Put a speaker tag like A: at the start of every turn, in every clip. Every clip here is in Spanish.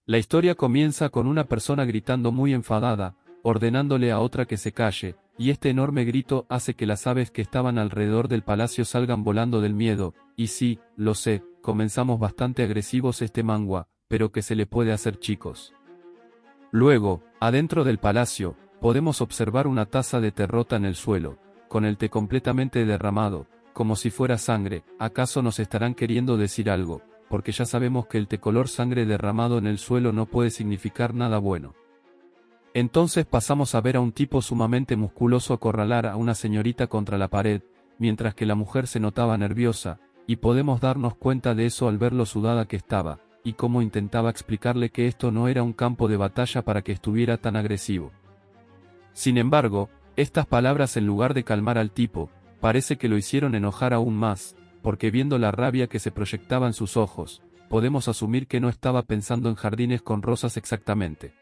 A: La historia comienza con una persona gritando muy enfadada, ordenándole a otra que se calle, y este enorme grito hace que las aves que estaban alrededor del palacio salgan volando del miedo, y sí, lo sé, comenzamos bastante agresivos este manga, pero ¿qué se le puede hacer, chicos? Luego, adentro del palacio, podemos observar una taza de té rota en el suelo, con el té completamente derramado, como si fuera sangre. ¿Acaso nos estarán queriendo decir algo? Porque ya sabemos que el té color sangre derramado en el suelo no puede significar nada bueno. Entonces pasamos a ver a un tipo sumamente musculoso acorralar a una señorita contra la pared, mientras que la mujer se notaba nerviosa, y podemos darnos cuenta de eso al ver lo sudada que estaba, y cómo intentaba explicarle que esto no era un campo de batalla para que estuviera tan agresivo. Sin embargo, estas palabras, en lugar de calmar al tipo, parece que lo hicieron enojar aún más, porque viendo la rabia que se proyectaba en sus ojos, podemos asumir que no estaba pensando en jardines con rosas exactamente.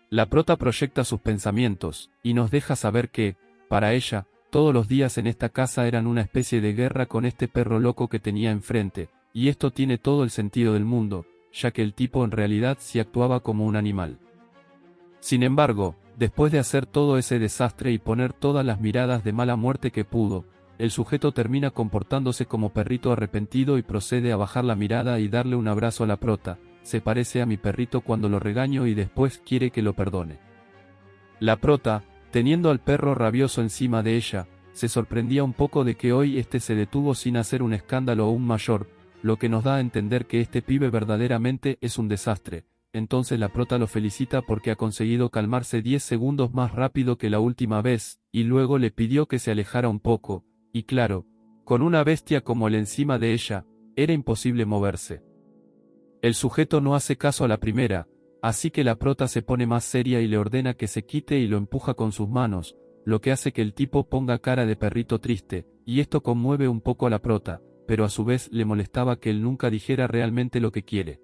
A: La prota proyecta sus pensamientos, y nos deja saber que, para ella, todos los días en esta casa eran una especie de guerra con este perro loco que tenía enfrente, y esto tiene todo el sentido del mundo, ya que el tipo en realidad sí actuaba como un animal. Sin embargo, después de hacer todo ese desastre y poner todas las miradas de mala muerte que pudo, el sujeto termina comportándose como perrito arrepentido y procede a bajar la mirada y darle un abrazo a la prota. Se parece a mi perrito cuando lo regaño y después quiere que lo perdone. La prota, teniendo al perro rabioso encima de ella, se sorprendía un poco de que hoy este se detuvo sin hacer un escándalo aún mayor, lo que nos da a entender que este pibe verdaderamente es un desastre. Entonces la prota lo felicita porque ha conseguido calmarse 10 segundos más rápido que la última vez, y luego le pidió que se alejara un poco, y claro, con una bestia como él encima de ella, era imposible moverse. El sujeto no hace caso a la primera, así que la prota se pone más seria y le ordena que se quite y lo empuja con sus manos, lo que hace que el tipo ponga cara de perrito triste, y esto conmueve un poco a la prota, pero a su vez le molestaba que él nunca dijera realmente lo que quiere.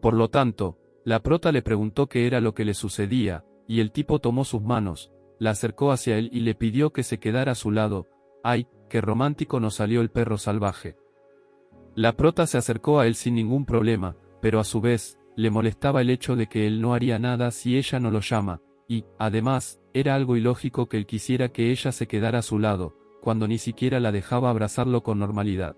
A: Por lo tanto, la prota le preguntó qué era lo que le sucedía, y el tipo tomó sus manos, la acercó hacia él y le pidió que se quedara a su lado. ¡Ay, qué romántico nos salió el perro salvaje! La prota se acercó a él sin ningún problema, pero a su vez, le molestaba el hecho de que él no haría nada si ella no lo llama, y, además, era algo ilógico que él quisiera que ella se quedara a su lado, cuando ni siquiera la dejaba abrazarlo con normalidad.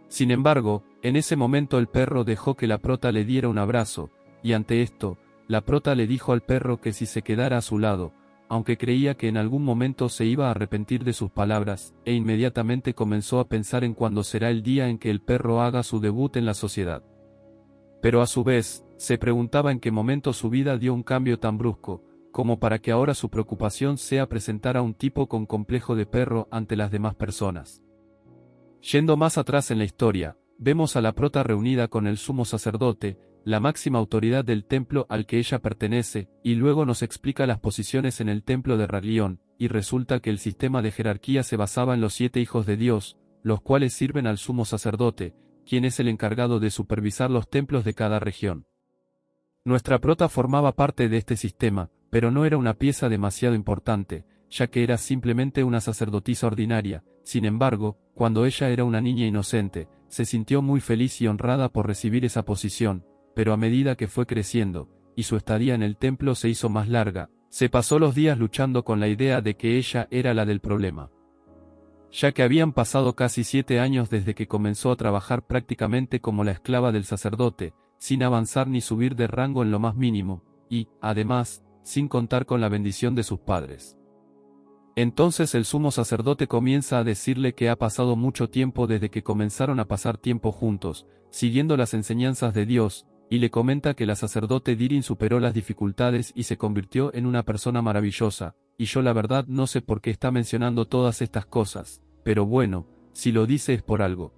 A: Sin embargo, en ese momento el perro dejó que la prota le diera un abrazo, y ante esto, la prota le dijo al perro que si se quedara a su lado, aunque creía que en algún momento se iba a arrepentir de sus palabras, e inmediatamente comenzó a pensar en cuándo será el día en que el perro haga su debut en la sociedad. Pero a su vez, se preguntaba en qué momento su vida dio un cambio tan brusco, como para que ahora su preocupación sea presentar a un tipo con complejo de perro ante las demás personas. Yendo más atrás en la historia, vemos a la prota reunida con el sumo sacerdote, la máxima autoridad del templo al que ella pertenece, y luego nos explica las posiciones en el templo de Raglión, y resulta que el sistema de jerarquía se basaba en los 7 hijos de Dios, los cuales sirven al sumo sacerdote, quien es el encargado de supervisar los templos de cada región. Nuestra prota formaba parte de este sistema, pero no era una pieza demasiado importante, ya que era simplemente una sacerdotisa ordinaria. Sin embargo, cuando ella era una niña inocente, se sintió muy feliz y honrada por recibir esa posición, pero a medida que fue creciendo, y su estadía en el templo se hizo más larga, se pasó los días luchando con la idea de que ella era la del problema. Ya que habían pasado casi 7 años desde que comenzó a trabajar prácticamente como la esclava del sacerdote, sin avanzar ni subir de rango en lo más mínimo, y, además, sin contar con la bendición de sus padres. Entonces el sumo sacerdote comienza a decirle que ha pasado mucho tiempo desde que comenzaron a pasar tiempo juntos, siguiendo las enseñanzas de Dios, y le comenta que la sacerdote Dirin superó las dificultades y se convirtió en una persona maravillosa, y yo la verdad no sé por qué está mencionando todas estas cosas, pero bueno, si lo dice es por algo.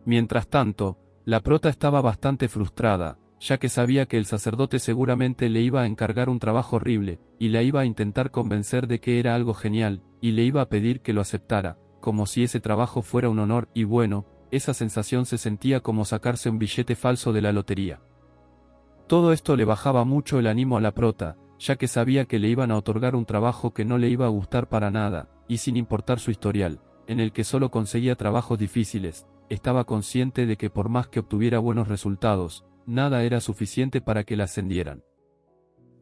A: Mientras tanto, la prota estaba bastante frustrada, ya que sabía que el sacerdote seguramente le iba a encargar un trabajo horrible, y la iba a intentar convencer de que era algo genial, y le iba a pedir que lo aceptara, como si ese trabajo fuera un honor, y bueno, esa sensación se sentía como sacarse un billete falso de la lotería. Todo esto le bajaba mucho el ánimo a la prota, ya que sabía que le iban a otorgar un trabajo que no le iba a gustar para nada, y sin importar su historial, en el que solo conseguía trabajos difíciles, estaba consciente de que por más que obtuviera buenos resultados, nada era suficiente para que la ascendieran.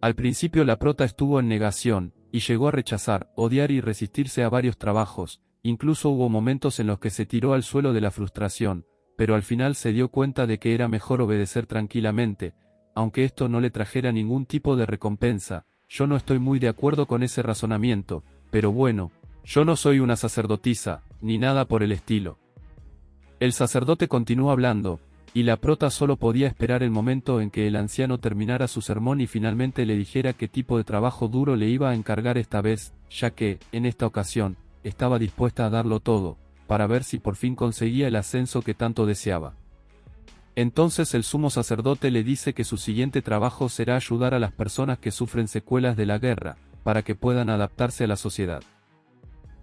A: Al principio la prota estuvo en negación, y llegó a rechazar, odiar y resistirse a varios trabajos, incluso hubo momentos en los que se tiró al suelo de la frustración, pero al final se dio cuenta de que era mejor obedecer tranquilamente, aunque esto no le trajera ningún tipo de recompensa. Yo no estoy muy de acuerdo con ese razonamiento, pero bueno, yo no soy una sacerdotisa, ni nada por el estilo. El sacerdote continuó hablando, y la prota solo podía esperar el momento en que el anciano terminara su sermón y finalmente le dijera qué tipo de trabajo duro le iba a encargar esta vez, ya que, en esta ocasión, estaba dispuesta a darlo todo, para ver si por fin conseguía el ascenso que tanto deseaba. Entonces el sumo sacerdote le dice que su siguiente trabajo será ayudar a las personas que sufren secuelas de la guerra, para que puedan adaptarse a la sociedad.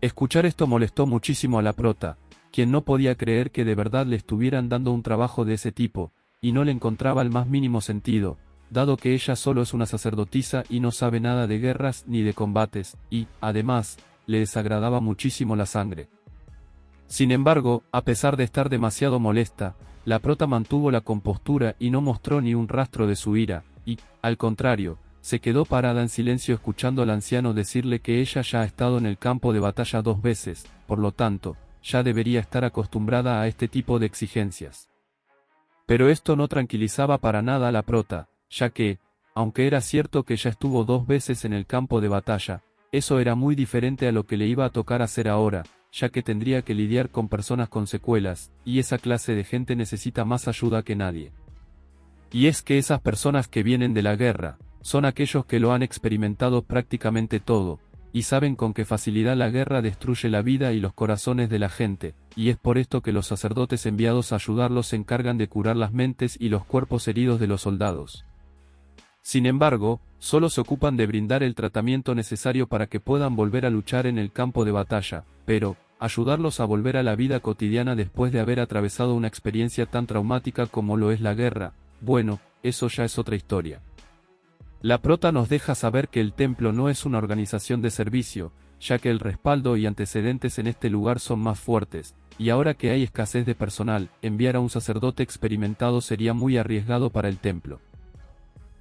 A: Escuchar esto molestó muchísimo a la prota, quien no podía creer que de verdad le estuvieran dando un trabajo de ese tipo, y no le encontraba el más mínimo sentido, dado que ella solo es una sacerdotisa y no sabe nada de guerras ni de combates, y, además, le desagradaba muchísimo la sangre. Sin embargo, a pesar de estar demasiado molesta, la prota mantuvo la compostura y no mostró ni un rastro de su ira, y, al contrario, se quedó parada en silencio escuchando al anciano decirle que ella ya ha estado en el campo de batalla 2 veces, por lo tanto, ya debería estar acostumbrada a este tipo de exigencias. Pero esto no tranquilizaba para nada a la prota, ya que, aunque era cierto que ya estuvo 2 veces en el campo de batalla, eso era muy diferente a lo que le iba a tocar hacer ahora, ya que tendría que lidiar con personas con secuelas, y esa clase de gente necesita más ayuda que nadie. Y es que esas personas que vienen de la guerra, son aquellos que lo han experimentado prácticamente todo, y saben con qué facilidad la guerra destruye la vida y los corazones de la gente, y es por esto que los sacerdotes enviados a ayudarlos se encargan de curar las mentes y los cuerpos heridos de los soldados. Sin embargo, solo se ocupan de brindar el tratamiento necesario para que puedan volver a luchar en el campo de batalla, pero, ayudarlos a volver a la vida cotidiana después de haber atravesado una experiencia tan traumática como lo es la guerra, bueno, eso ya es otra historia. La prota nos deja saber que el templo no es una organización de servicio, ya que el respaldo y antecedentes en este lugar son más fuertes, y ahora que hay escasez de personal, enviar a un sacerdote experimentado sería muy arriesgado para el templo.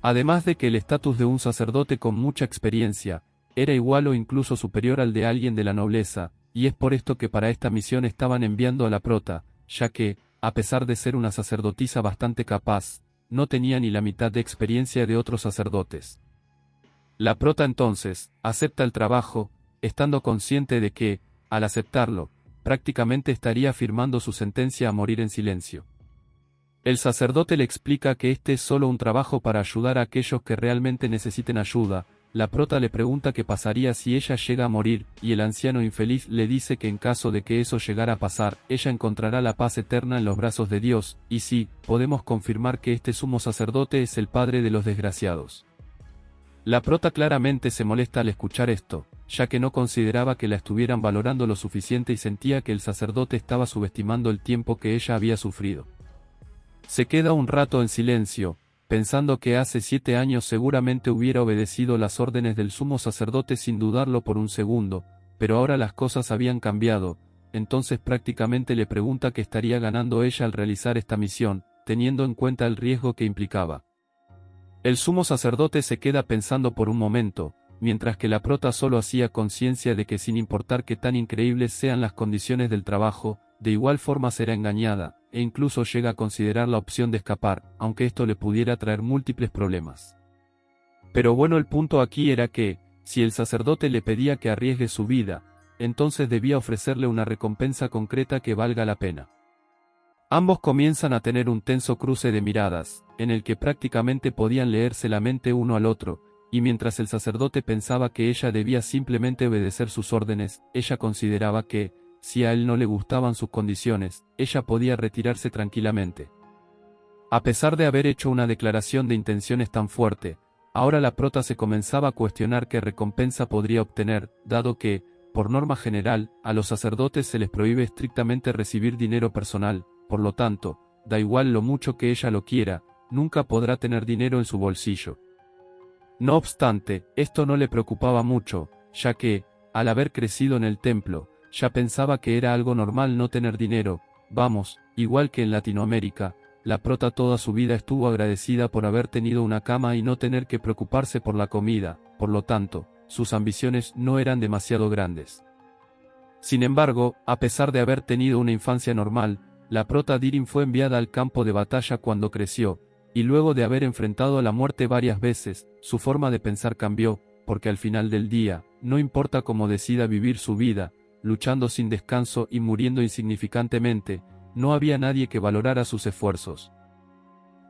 A: Además de que el estatus de un sacerdote con mucha experiencia, era igual o incluso superior al de alguien de la nobleza, y es por esto que para esta misión estaban enviando a la prota, ya que, a pesar de ser una sacerdotisa bastante capaz, no tenía ni la mitad de experiencia de otros sacerdotes. La prota entonces, acepta el trabajo, estando consciente de que, al aceptarlo, prácticamente estaría firmando su sentencia a morir en silencio. El sacerdote le explica que este es solo un trabajo para ayudar a aquellos que realmente necesiten ayuda. La prota le pregunta qué pasaría si ella llega a morir, y el anciano infeliz le dice que en caso de que eso llegara a pasar, ella encontrará la paz eterna en los brazos de Dios, y sí, podemos confirmar que este sumo sacerdote es el padre de los desgraciados. La prota claramente se molesta al escuchar esto, ya que no consideraba que la estuvieran valorando lo suficiente y sentía que el sacerdote estaba subestimando el tiempo que ella había sufrido. Se queda un rato en silencio, pensando que hace 7 años seguramente hubiera obedecido las órdenes del sumo sacerdote sin dudarlo por un segundo, pero ahora las cosas habían cambiado, entonces prácticamente le pregunta qué estaría ganando ella al realizar esta misión, teniendo en cuenta el riesgo que implicaba. El sumo sacerdote se queda pensando por un momento, mientras que la prota solo hacía conciencia de que sin importar qué tan increíbles sean las condiciones del trabajo, de igual forma será engañada, e incluso llega a considerar la opción de escapar, aunque esto le pudiera traer múltiples problemas. Pero bueno, el punto aquí era que, si el sacerdote le pedía que arriesgue su vida, entonces debía ofrecerle una recompensa concreta que valga la pena. Ambos comienzan a tener un tenso cruce de miradas, en el que prácticamente podían leerse la mente uno al otro, y mientras el sacerdote pensaba que ella debía simplemente obedecer sus órdenes, ella consideraba que, si a él no le gustaban sus condiciones, ella podía retirarse tranquilamente. A pesar de haber hecho una declaración de intenciones tan fuerte, ahora la prota se comenzaba a cuestionar qué recompensa podría obtener, dado que, por norma general, a los sacerdotes se les prohíbe estrictamente recibir dinero personal, por lo tanto, da igual lo mucho que ella lo quiera, nunca podrá tener dinero en su bolsillo. No obstante, esto no le preocupaba mucho, ya que, al haber crecido en el templo, ya pensaba que era algo normal no tener dinero, vamos, igual que en Latinoamérica, la prota toda su vida estuvo agradecida por haber tenido una cama y no tener que preocuparse por la comida, por lo tanto, sus ambiciones no eran demasiado grandes. Sin embargo, a pesar de haber tenido una infancia normal, la prota Dirim fue enviada al campo de batalla cuando creció, y luego de haber enfrentado a la muerte varias veces, su forma de pensar cambió, porque al final del día, no importa cómo decida vivir su vida, luchando sin descanso y muriendo insignificantemente, no había nadie que valorara sus esfuerzos.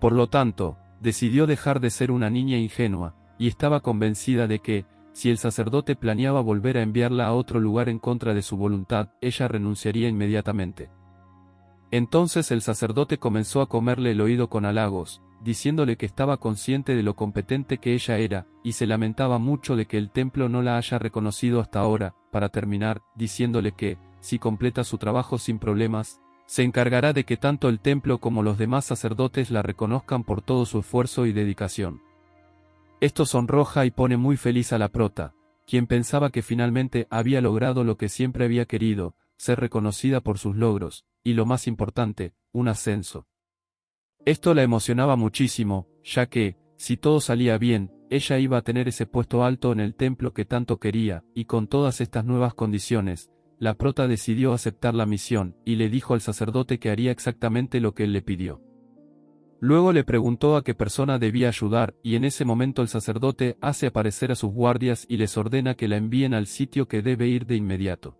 A: Por lo tanto, decidió dejar de ser una niña ingenua, y estaba convencida de que, si el sacerdote planeaba volver a enviarla a otro lugar en contra de su voluntad, ella renunciaría inmediatamente. Entonces el sacerdote comenzó a comerle el oído con halagos, diciéndole que estaba consciente de lo competente que ella era, y se lamentaba mucho de que el templo no la haya reconocido hasta ahora, para terminar, diciéndole que, si completa su trabajo sin problemas, se encargará de que tanto el templo como los demás sacerdotes la reconozcan por todo su esfuerzo y dedicación. Esto sonroja y pone muy feliz a la prota, quien pensaba que finalmente había logrado lo que siempre había querido, ser reconocida por sus logros, y lo más importante, un ascenso. Esto la emocionaba muchísimo, ya que, si todo salía bien, ella iba a tener ese puesto alto en el templo que tanto quería, y con todas estas nuevas condiciones, la prota decidió aceptar la misión, y le dijo al sacerdote que haría exactamente lo que él le pidió. Luego le preguntó a qué persona debía ayudar, y en ese momento el sacerdote hace aparecer a sus guardias y les ordena que la envíen al sitio que debe ir de inmediato.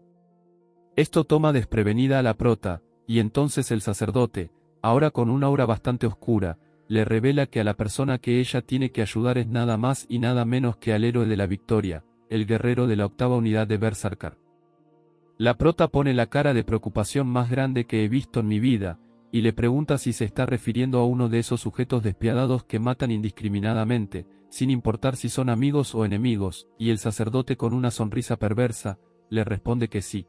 A: Esto toma desprevenida a la prota, y entonces el sacerdote, ahora con una aura bastante oscura, le revela que a la persona que ella tiene que ayudar es nada más y nada menos que al héroe de la victoria, el guerrero de la 8ª unidad de Berserker. La prota pone la cara de preocupación más grande que he visto en mi vida, y le pregunta si se está refiriendo a uno de esos sujetos despiadados que matan indiscriminadamente, sin importar si son amigos o enemigos, y el sacerdote con una sonrisa perversa, le responde que sí.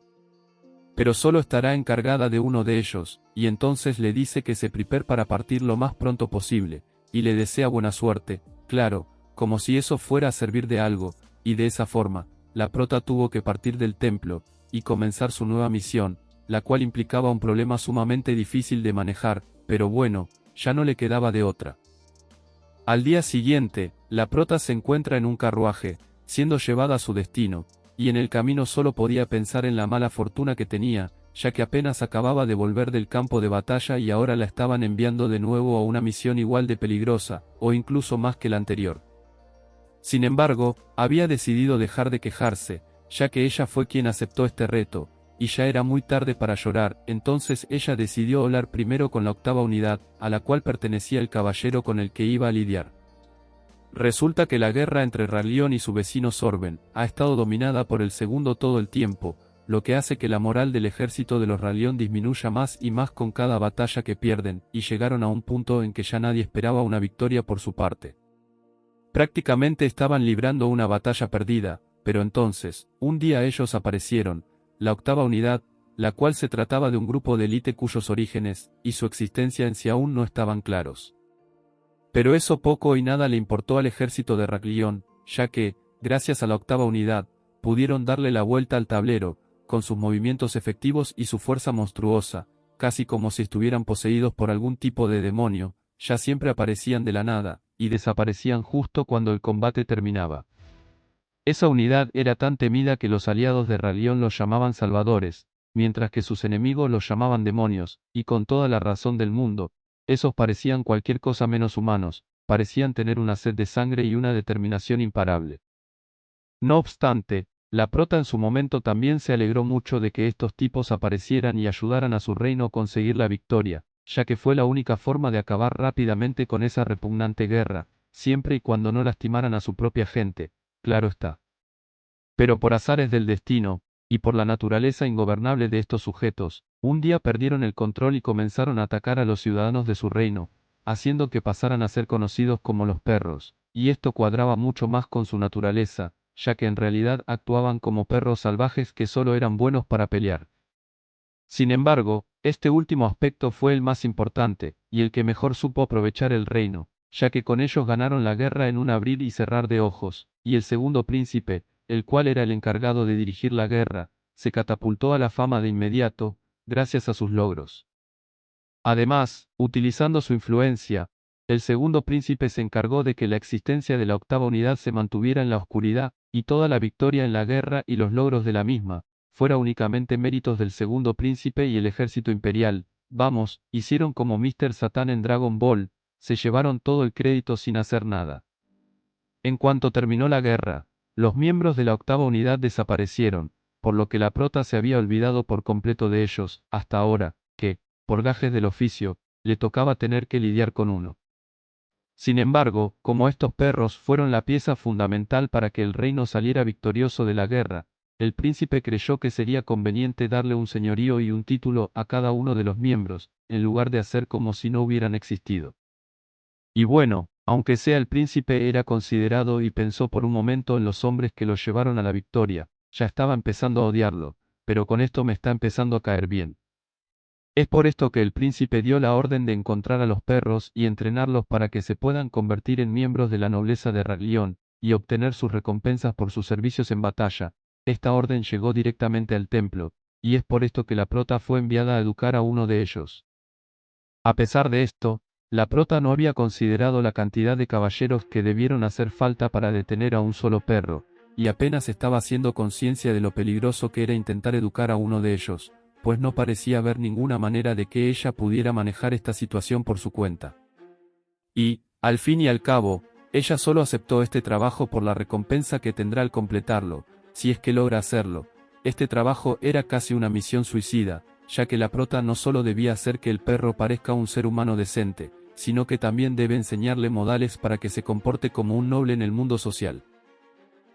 A: Pero solo estará encargada de uno de ellos, y entonces le dice que se prepare para partir lo más pronto posible, y le desea buena suerte, claro, como si eso fuera a servir de algo, y de esa forma, la prota tuvo que partir del templo, y comenzar su nueva misión, la cual implicaba un problema sumamente difícil de manejar, pero bueno, ya no le quedaba de otra. Al día siguiente, la prota se encuentra en un carruaje, siendo llevada a su destino, y en el camino solo podía pensar en la mala fortuna que tenía, ya que apenas acababa de volver del campo de batalla y ahora la estaban enviando de nuevo a una misión igual de peligrosa, o incluso más que la anterior. Sin embargo, había decidido dejar de quejarse, ya que ella fue quien aceptó este reto, y ya era muy tarde para llorar, entonces ella decidió hablar primero con la 8ª unidad, a la cual pertenecía el caballero con el que iba a lidiar. Resulta que la guerra entre Rallion y su vecino Sorben ha estado dominada por el segundo todo el tiempo, lo que hace que la moral del ejército de los Rallion disminuya más y más con cada batalla que pierden, y llegaron a un punto en que ya nadie esperaba una victoria por su parte. Prácticamente estaban librando una batalla perdida, pero entonces, un día ellos aparecieron, la 8ª unidad, la cual se trataba de un grupo de élite cuyos orígenes y su existencia en sí aún no estaban claros. Pero eso poco y nada le importó al ejército de Rallion, ya que, gracias a la 8ª unidad, pudieron darle la vuelta al tablero, con sus movimientos efectivos y su fuerza monstruosa, casi como si estuvieran poseídos por algún tipo de demonio, ya siempre aparecían de la nada, y desaparecían justo cuando el combate terminaba. Esa unidad era tan temida que los aliados de Rallion los llamaban salvadores, mientras que sus enemigos los llamaban demonios, y con toda la razón del mundo. Esos parecían cualquier cosa menos humanos, parecían tener una sed de sangre y una determinación imparable. No obstante, la prota en su momento también se alegró mucho de que estos tipos aparecieran y ayudaran a su reino a conseguir la victoria, ya que fue la única forma de acabar rápidamente con esa repugnante guerra, siempre y cuando no lastimaran a su propia gente, claro está. Pero por azares del destino, y por la naturaleza ingobernable de estos sujetos, un día perdieron el control y comenzaron a atacar a los ciudadanos de su reino, haciendo que pasaran a ser conocidos como los perros, y esto cuadraba mucho más con su naturaleza, ya que en realidad actuaban como perros salvajes que solo eran buenos para pelear. Sin embargo, este último aspecto fue el más importante, y el que mejor supo aprovechar el reino, ya que con ellos ganaron la guerra en un abrir y cerrar de ojos, y el segundo príncipe, el cual era el encargado de dirigir la guerra, se catapultó a la fama de inmediato, gracias a sus logros. Además, utilizando su influencia, el segundo príncipe se encargó de que la existencia de la octava unidad se mantuviera en la oscuridad, y toda la victoria en la guerra y los logros de la misma, fuera únicamente méritos del segundo príncipe y el ejército imperial. Vamos, hicieron como Mr. Satan en Dragon Ball, se llevaron todo el crédito sin hacer nada. En cuanto terminó la guerra, los miembros de la octava unidad desaparecieron, por lo que la prota se había olvidado por completo de ellos, hasta ahora, que, por gajes del oficio, le tocaba tener que lidiar con uno. Sin embargo, como estos perros fueron la pieza fundamental para que el reino saliera victorioso de la guerra, el príncipe creyó que sería conveniente darle un señorío y un título a cada uno de los miembros, en lugar de hacer como si no hubieran existido. Y bueno, aunque sea el príncipe era considerado y pensó por un momento en los hombres que lo llevaron a la victoria, ya estaba empezando a odiarlo, pero con esto me está empezando a caer bien. Es por esto que el príncipe dio la orden de encontrar a los perros y entrenarlos para que se puedan convertir en miembros de la nobleza de Raglión, y obtener sus recompensas por sus servicios en batalla. Esta orden llegó directamente al templo, y es por esto que la prota fue enviada a educar a uno de ellos. A pesar de esto, la prota no había considerado la cantidad de caballeros que debieron hacer falta para detener a un solo perro, y apenas estaba haciendo conciencia de lo peligroso que era intentar educar a uno de ellos, pues no parecía haber ninguna manera de que ella pudiera manejar esta situación por su cuenta. Y, al fin y al cabo, ella solo aceptó este trabajo por la recompensa que tendrá al completarlo, si es que logra hacerlo. Este trabajo era casi una misión suicida, ya que la prota no solo debía hacer que el perro parezca un ser humano decente, sino que también debe enseñarle modales para que se comporte como un noble en el mundo social.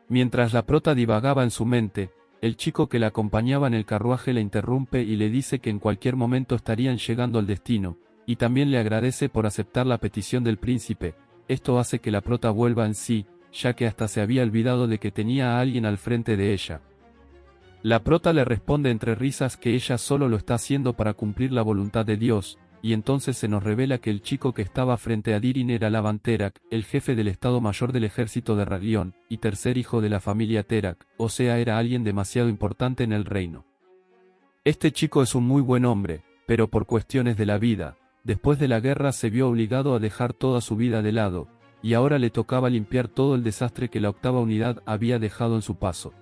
A: Mientras la prota divagaba en su mente, el chico que la acompañaba en el carruaje la interrumpe y le dice que en cualquier momento estarían llegando al destino, y también le agradece por aceptar la petición del príncipe. Esto hace que la prota vuelva en sí, ya que hasta se había olvidado de que tenía a alguien al frente de ella. La prota le responde entre risas que ella solo lo está haciendo para cumplir la voluntad de Dios, y entonces se nos revela que el chico que estaba frente a Dirin era Laban Terak, el jefe del Estado Mayor del ejército de Raglión, y tercer hijo de la familia Terak, o sea era alguien demasiado importante en el reino. Este chico es un muy buen hombre, pero por cuestiones de la vida, después de la guerra se vio obligado a dejar toda su vida de lado, y ahora le tocaba limpiar todo el desastre que la octava unidad había dejado en su paso.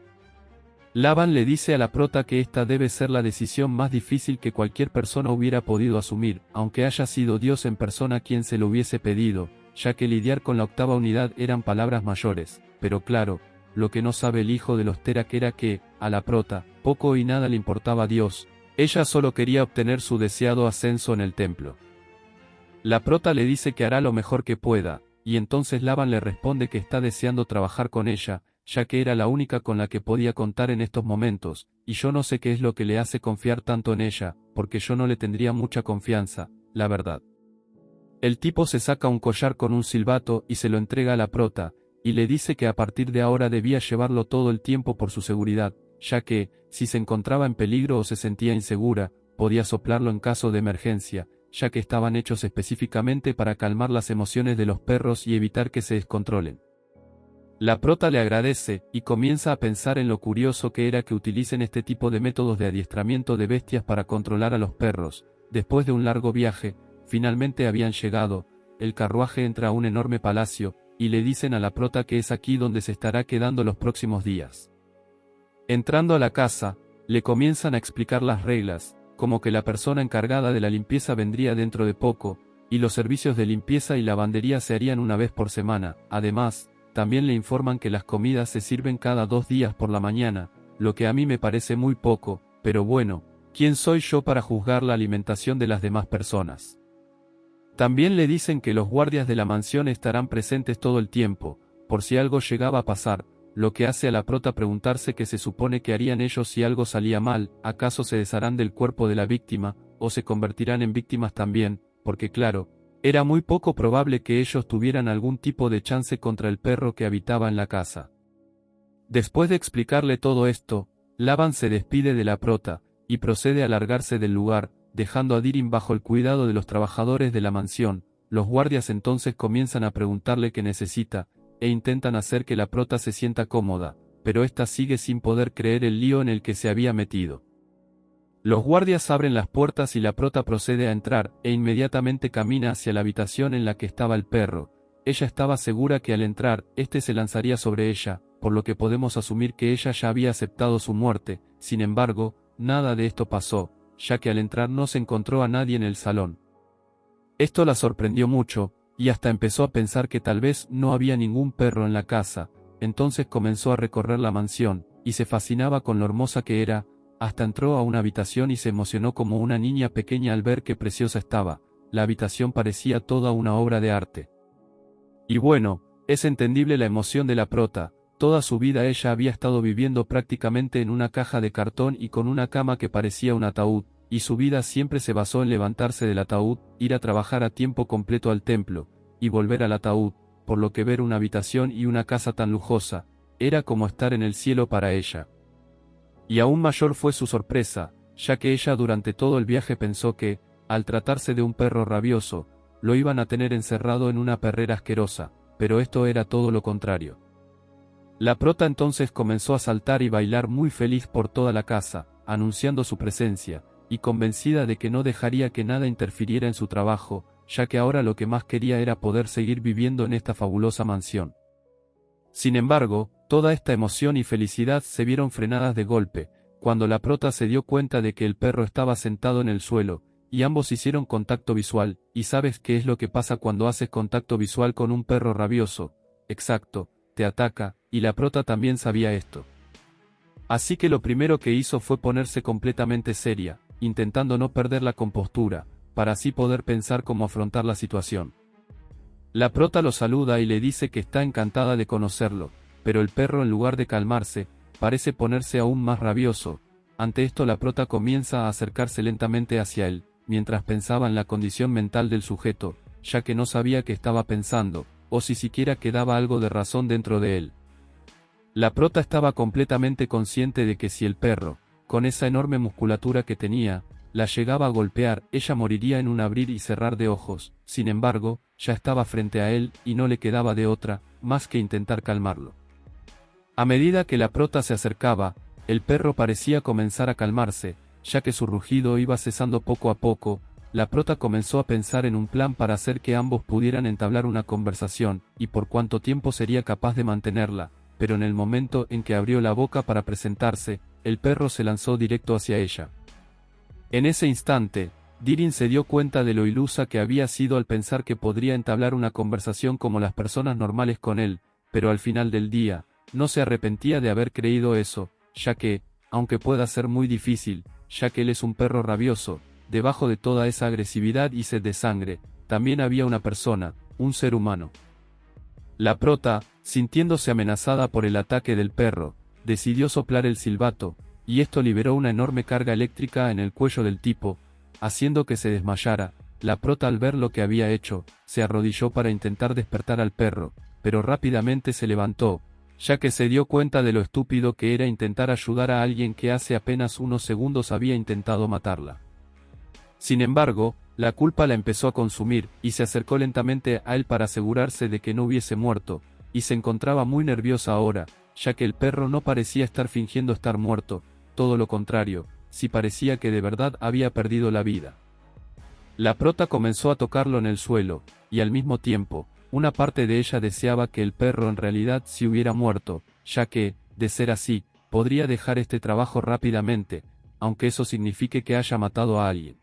A: Laban le dice a la prota que esta debe ser la decisión más difícil que cualquier persona hubiera podido asumir, aunque haya sido Dios en persona quien se lo hubiese pedido, ya que lidiar con la octava unidad eran palabras mayores, pero claro, lo que no sabe el hijo de los Terak era que, a la prota, poco y nada le importaba a Dios, ella solo quería obtener su deseado ascenso en el templo. La prota le dice que hará lo mejor que pueda, y entonces Laban le responde que está deseando trabajar con ella, ya que era la única con la que podía contar en estos momentos, y yo no sé qué es lo que le hace confiar tanto en ella, porque yo no le tendría mucha confianza, la verdad. El tipo se saca un collar con un silbato y se lo entrega a la prota, y le dice que a partir de ahora debía llevarlo todo el tiempo por su seguridad, ya que, si se encontraba en peligro o se sentía insegura, podía soplarlo en caso de emergencia, ya que estaban hechos específicamente para calmar las emociones de los perros y evitar que se descontrolen. La prota le agradece, y comienza a pensar en lo curioso que era que utilicen este tipo de métodos de adiestramiento de bestias para controlar a los perros. Después de un largo viaje, finalmente habían llegado, el carruaje entra a un enorme palacio, y le dicen a la prota que es aquí donde se estará quedando los próximos días. Entrando a la casa, le comienzan a explicar las reglas, como que la persona encargada de la limpieza vendría dentro de poco, y los servicios de limpieza y lavandería se harían una vez por semana. Además, también le informan que las comidas se sirven cada 2 días por la mañana, lo que a mí me parece muy poco, pero bueno, ¿quién soy yo para juzgar la alimentación de las demás personas? También le dicen que los guardias de la mansión estarán presentes todo el tiempo, por si algo llegaba a pasar, lo que hace a la prota preguntarse qué se supone que harían ellos si algo salía mal, ¿acaso se desharán del cuerpo de la víctima, o se convertirán en víctimas también? Porque claro, era muy poco probable que ellos tuvieran algún tipo de chance contra el perro que habitaba en la casa. Después de explicarle todo esto, Laban se despide de la prota, y procede a largarse del lugar, dejando a Dirin bajo el cuidado de los trabajadores de la mansión. Los guardias entonces comienzan a preguntarle qué necesita, e intentan hacer que la prota se sienta cómoda, pero ésta sigue sin poder creer el lío en el que se había metido. Los guardias abren las puertas y la prota procede a entrar, e inmediatamente camina hacia la habitación en la que estaba el perro. Ella estaba segura que al entrar, este se lanzaría sobre ella, por lo que podemos asumir que ella ya había aceptado su muerte. Sin embargo, nada de esto pasó, ya que al entrar no se encontró a nadie en el salón. Esto la sorprendió mucho, y hasta empezó a pensar que tal vez no había ningún perro en la casa. Entonces comenzó a recorrer la mansión, y se fascinaba con lo hermosa que era, hasta entró a una habitación y se emocionó como una niña pequeña al ver qué preciosa estaba. La habitación parecía toda una obra de arte. Y bueno, es entendible la emoción de la prota. Toda su vida ella había estado viviendo prácticamente en una caja de cartón y con una cama que parecía un ataúd, y su vida siempre se basó en levantarse del ataúd, ir a trabajar a tiempo completo al templo, y volver al ataúd, por lo que ver una habitación y una casa tan lujosa, era como estar en el cielo para ella. Y aún mayor fue su sorpresa, ya que ella durante todo el viaje pensó que, al tratarse de un perro rabioso, lo iban a tener encerrado en una perrera asquerosa, pero esto era todo lo contrario. La prota entonces comenzó a saltar y bailar muy feliz por toda la casa, anunciando su presencia, y convencida de que no dejaría que nada interfiriera en su trabajo, ya que ahora lo que más quería era poder seguir viviendo en esta fabulosa mansión. Sin embargo, toda esta emoción y felicidad se vieron frenadas de golpe, cuando la prota se dio cuenta de que el perro estaba sentado en el suelo, y ambos hicieron contacto visual. ¿Y sabes qué es lo que pasa cuando haces contacto visual con un perro rabioso? Exacto, te ataca, y la prota también sabía esto. Así que lo primero que hizo fue ponerse completamente seria, intentando no perder la compostura, para así poder pensar cómo afrontar la situación. La prota lo saluda y le dice que está encantada de conocerlo, pero el perro en lugar de calmarse, parece ponerse aún más rabioso. Ante esto la prota comienza a acercarse lentamente hacia él, mientras pensaba en la condición mental del sujeto, ya que no sabía qué estaba pensando, o si siquiera quedaba algo de razón dentro de él. La prota estaba completamente consciente de que si el perro, con esa enorme musculatura que tenía, la llegaba a golpear, ella moriría en un abrir y cerrar de ojos. Sin embargo, ya estaba frente a él, y no le quedaba de otra, más que intentar calmarlo. A medida que la prota se acercaba, el perro parecía comenzar a calmarse, ya que su rugido iba cesando poco a poco. La prota comenzó a pensar en un plan para hacer que ambos pudieran entablar una conversación, y por cuánto tiempo sería capaz de mantenerla, pero en el momento en que abrió la boca para presentarse, el perro se lanzó directo hacia ella. En ese instante, Dirin se dio cuenta de lo ilusa que había sido al pensar que podría entablar una conversación como las personas normales con él, pero al final del día, no se arrepentía de haber creído eso, ya que, aunque pueda ser muy difícil, ya que él es un perro rabioso, debajo de toda esa agresividad y sed de sangre, también había una persona, un ser humano. La prota, sintiéndose amenazada por el ataque del perro, decidió soplar el silbato, y esto liberó una enorme carga eléctrica en el cuello del tipo, haciendo que se desmayara. La prota al ver lo que había hecho, se arrodilló para intentar despertar al perro, pero rápidamente se levantó, ya que se dio cuenta de lo estúpido que era intentar ayudar a alguien que hace apenas unos segundos había intentado matarla. Sin embargo, la culpa la empezó a consumir, y se acercó lentamente a él para asegurarse de que no hubiese muerto, y se encontraba muy nerviosa ahora, ya que el perro no parecía estar fingiendo estar muerto, todo lo contrario, sí parecía que de verdad había perdido la vida. La prota comenzó a tocarlo en el suelo, y al mismo tiempo, una parte de ella deseaba que el perro en realidad sí hubiera muerto, ya que, de ser así, podría dejar este trabajo rápidamente, aunque eso signifique que haya matado a alguien.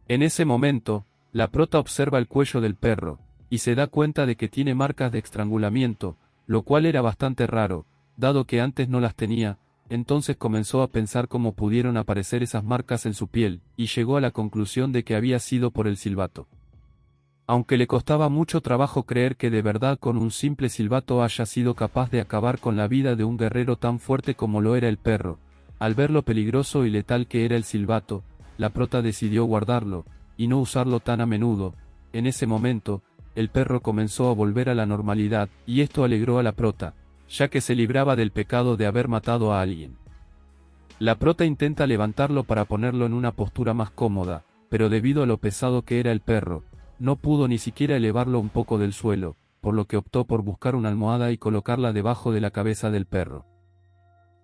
A: En ese momento, la prota observa el cuello del perro, y se da cuenta de que tiene marcas de estrangulamiento, lo cual era bastante raro, dado que antes no las tenía. Entonces comenzó a pensar cómo pudieron aparecer esas marcas en su piel, y llegó a la conclusión de que había sido por el silbato. Aunque le costaba mucho trabajo creer que de verdad con un simple silbato haya sido capaz de acabar con la vida de un guerrero tan fuerte como lo era el perro, al ver lo peligroso y letal que era el silbato, la prota decidió guardarlo, y no usarlo tan a menudo. En ese momento, el perro comenzó a volver a la normalidad, y esto alegró a la prota, ya que se libraba del pecado de haber matado a alguien. La prota intenta levantarlo para ponerlo en una postura más cómoda, pero debido a lo pesado que era el perro, no pudo ni siquiera elevarlo un poco del suelo, por lo que optó por buscar una almohada y colocarla debajo de la cabeza del perro.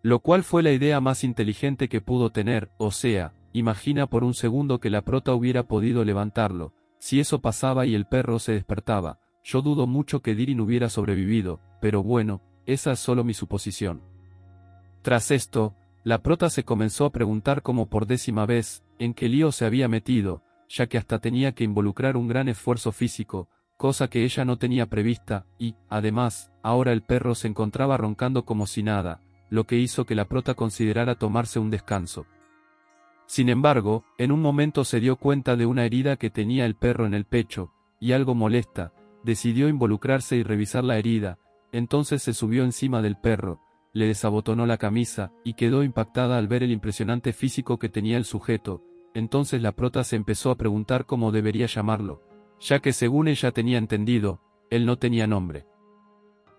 A: Lo cual fue la idea más inteligente que pudo tener, o sea, imagina por un segundo que la prota hubiera podido levantarlo. Si eso pasaba y el perro se despertaba, yo dudo mucho que Dirin hubiera sobrevivido, pero bueno, esa es solo mi suposición. Tras esto, la prota se comenzó a preguntar como por 10ª vez, en qué lío se había metido, ya que hasta tenía que involucrar un gran esfuerzo físico, cosa que ella no tenía prevista, y, además, ahora el perro se encontraba roncando como si nada, lo que hizo que la prota considerara tomarse un descanso. Sin embargo, en un momento se dio cuenta de una herida que tenía el perro en el pecho, y algo molesta, decidió involucrarse y revisar la herida, entonces se subió encima del perro, le desabotonó la camisa, y quedó impactada al ver el impresionante físico que tenía el sujeto. Entonces la prota se empezó a preguntar cómo debería llamarlo, ya que según ella tenía entendido, él no tenía nombre.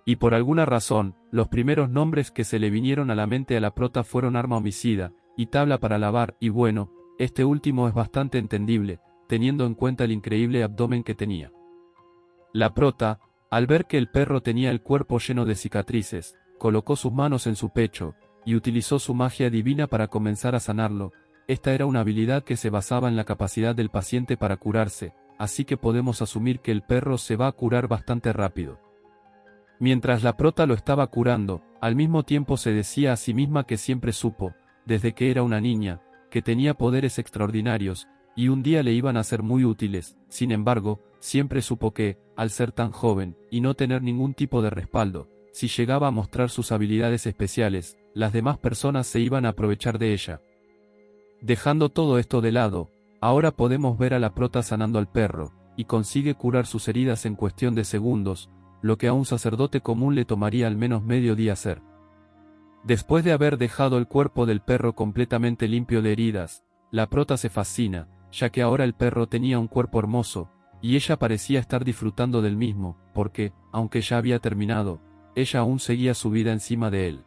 A: Y por alguna razón, los primeros nombres que se le vinieron a la mente a la prota fueron arma homicida, y tabla para lavar, y bueno, este último es bastante entendible, teniendo en cuenta el increíble abdomen que tenía. La prota, al ver que el perro tenía el cuerpo lleno de cicatrices, colocó sus manos en su pecho, y utilizó su magia divina para comenzar a sanarlo. Esta era una habilidad que se basaba en la capacidad del paciente para curarse, así que podemos asumir que el perro se va a curar bastante rápido. Mientras la prota lo estaba curando, al mismo tiempo se decía a sí misma que siempre supo, desde que era una niña, que tenía poderes extraordinarios, y un día le iban a ser muy útiles. Sin embargo, siempre supo que, al ser tan joven, y no tener ningún tipo de respaldo, si llegaba a mostrar sus habilidades especiales, las demás personas se iban a aprovechar de ella. Dejando todo esto de lado, ahora podemos ver a la prota sanando al perro, y consigue curar sus heridas en cuestión de segundos, lo que a un sacerdote común le tomaría al menos medio día hacer. Después de haber dejado el cuerpo del perro completamente limpio de heridas, la prota se fascina, ya que ahora el perro tenía un cuerpo hermoso, y ella parecía estar disfrutando del mismo, porque, aunque ya había terminado, ella aún seguía su vida encima de él.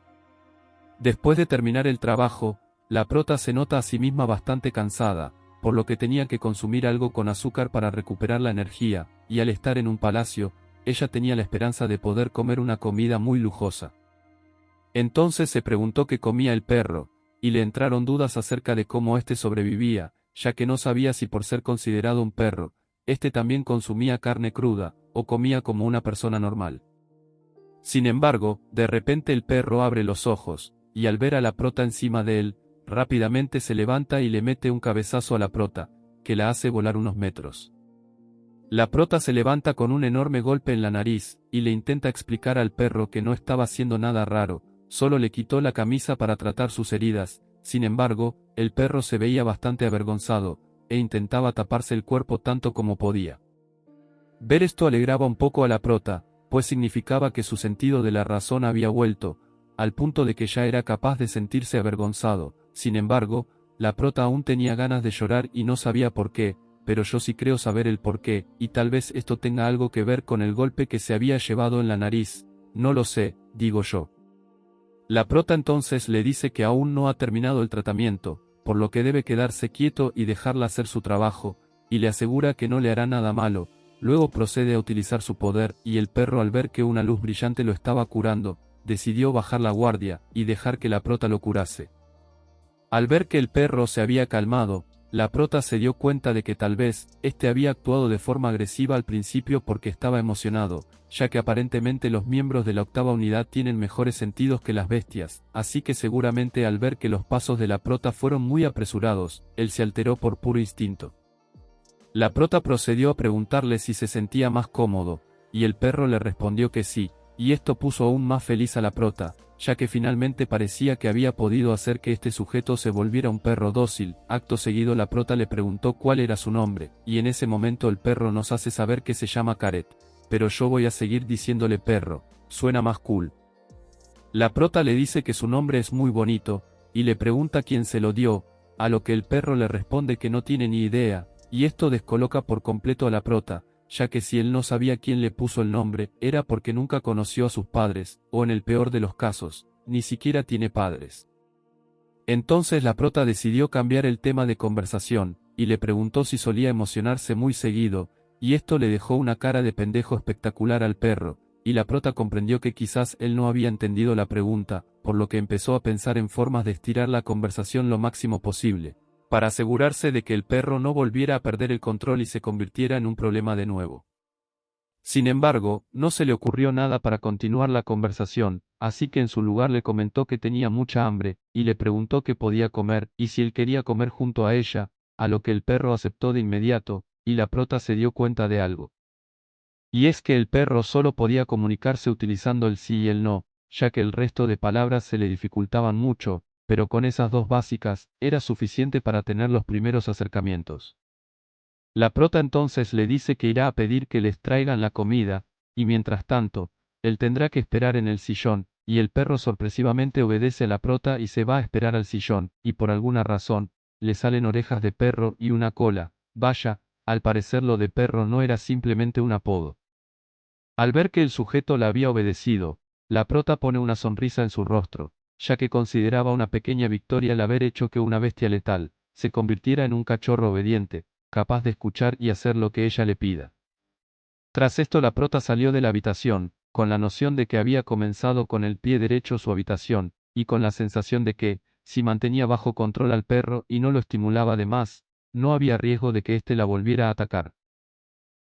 A: Después de terminar el trabajo, la prota se nota a sí misma bastante cansada, por lo que tenía que consumir algo con azúcar para recuperar la energía, y al estar en un palacio, ella tenía la esperanza de poder comer una comida muy lujosa. Entonces se preguntó qué comía el perro, y le entraron dudas acerca de cómo éste sobrevivía, ya que no sabía si por ser considerado un perro, éste también consumía carne cruda, o comía como una persona normal. Sin embargo, de repente el perro abre los ojos, y al ver a la prota encima de él, rápidamente se levanta y le mete un cabezazo a la prota, que la hace volar unos metros. La prota se levanta con un enorme golpe en la nariz, y le intenta explicar al perro que no estaba haciendo nada raro, solo le quitó la camisa para tratar sus heridas. Sin embargo, el perro se veía bastante avergonzado, e intentaba taparse el cuerpo tanto como podía. Ver esto alegraba un poco a la prota, pues significaba que su sentido de la razón había vuelto, al punto de que ya era capaz de sentirse avergonzado. Sin embargo, la prota aún tenía ganas de llorar y no sabía por qué, pero yo sí creo saber el por qué, y tal vez esto tenga algo que ver con el golpe que se había llevado en la nariz. No lo sé, digo yo. La prota entonces le dice que aún no ha terminado el tratamiento, por lo que debe quedarse quieto y dejarla hacer su trabajo, y le asegura que no le hará nada malo. Luego procede a utilizar su poder, y el perro, al ver que una luz brillante lo estaba curando, decidió bajar la guardia, y dejar que la prota lo curase. Al ver que el perro se había calmado, la prota se dio cuenta de que tal vez, este había actuado de forma agresiva al principio porque estaba emocionado, ya que aparentemente los miembros de la 8ª unidad tienen mejores sentidos que las bestias, así que seguramente al ver que los pasos de la prota fueron muy apresurados, él se alteró por puro instinto. La prota procedió a preguntarle si se sentía más cómodo, y el perro le respondió que sí, y esto puso aún más feliz a la prota, ya que finalmente parecía que había podido hacer que este sujeto se volviera un perro dócil. Acto seguido la prota le preguntó cuál era su nombre, y en ese momento el perro nos hace saber que se llama Caret. Pero yo voy a seguir diciéndole perro, suena más cool. La prota le dice que su nombre es muy bonito, y le pregunta quién se lo dio, a lo que el perro le responde que no tiene ni idea, y esto descoloca por completo a la prota, ya que si él no sabía quién le puso el nombre, era porque nunca conoció a sus padres, o en el peor de los casos, ni siquiera tiene padres. Entonces la prota decidió cambiar el tema de conversación, y le preguntó si solía emocionarse muy seguido, y esto le dejó una cara de pendejo espectacular al perro, y la prota comprendió que quizás él no había entendido la pregunta, por lo que empezó a pensar en formas de estirar la conversación lo máximo posible. para asegurarse de que el perro no volviera a perder el control y se convirtiera en un problema de nuevo. Sin embargo, no se le ocurrió nada para continuar la conversación, así que en su lugar le comentó que tenía mucha hambre, y le preguntó qué podía comer, y si él quería comer junto a ella, a lo que el perro aceptó de inmediato, y la prota se dio cuenta de algo. Y es que el perro solo podía comunicarse utilizando el sí y el no, ya que el resto de palabras se le dificultaban mucho, pero con esas dos básicas, era suficiente para tener los primeros acercamientos. La prota entonces le dice que irá a pedir que les traigan la comida, y mientras tanto, él tendrá que esperar en el sillón, y el perro sorpresivamente obedece a la prota y se va a esperar al sillón, y por alguna razón, le salen orejas de perro y una cola. Vaya, al parecer lo de perro no era simplemente un apodo. Al ver que el sujeto la había obedecido, la prota pone una sonrisa en su rostro, ya que consideraba una pequeña victoria el haber hecho que una bestia letal se convirtiera en un cachorro obediente, capaz de escuchar y hacer lo que ella le pida. Tras esto la prota salió de la habitación, con la noción de que había comenzado con el pie derecho su habitación, y con la sensación de que, si mantenía bajo control al perro y no lo estimulaba de más, no había riesgo de que éste la volviera a atacar.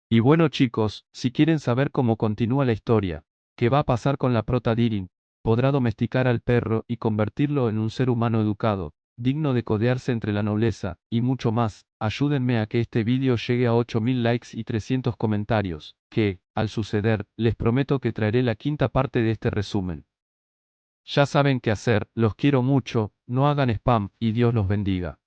A: Y bueno chicos, si quieren saber cómo continúa la historia, qué va a pasar con la prota Dirin, podrá domesticar al perro y convertirlo en un ser humano educado, digno de codearse entre la nobleza, y mucho más, ayúdenme a que este vídeo llegue a 8000 likes y 300 comentarios, que, al suceder, les prometo que traeré la quinta parte de este resumen. Ya saben qué hacer, los quiero mucho, no hagan spam, y Dios los bendiga.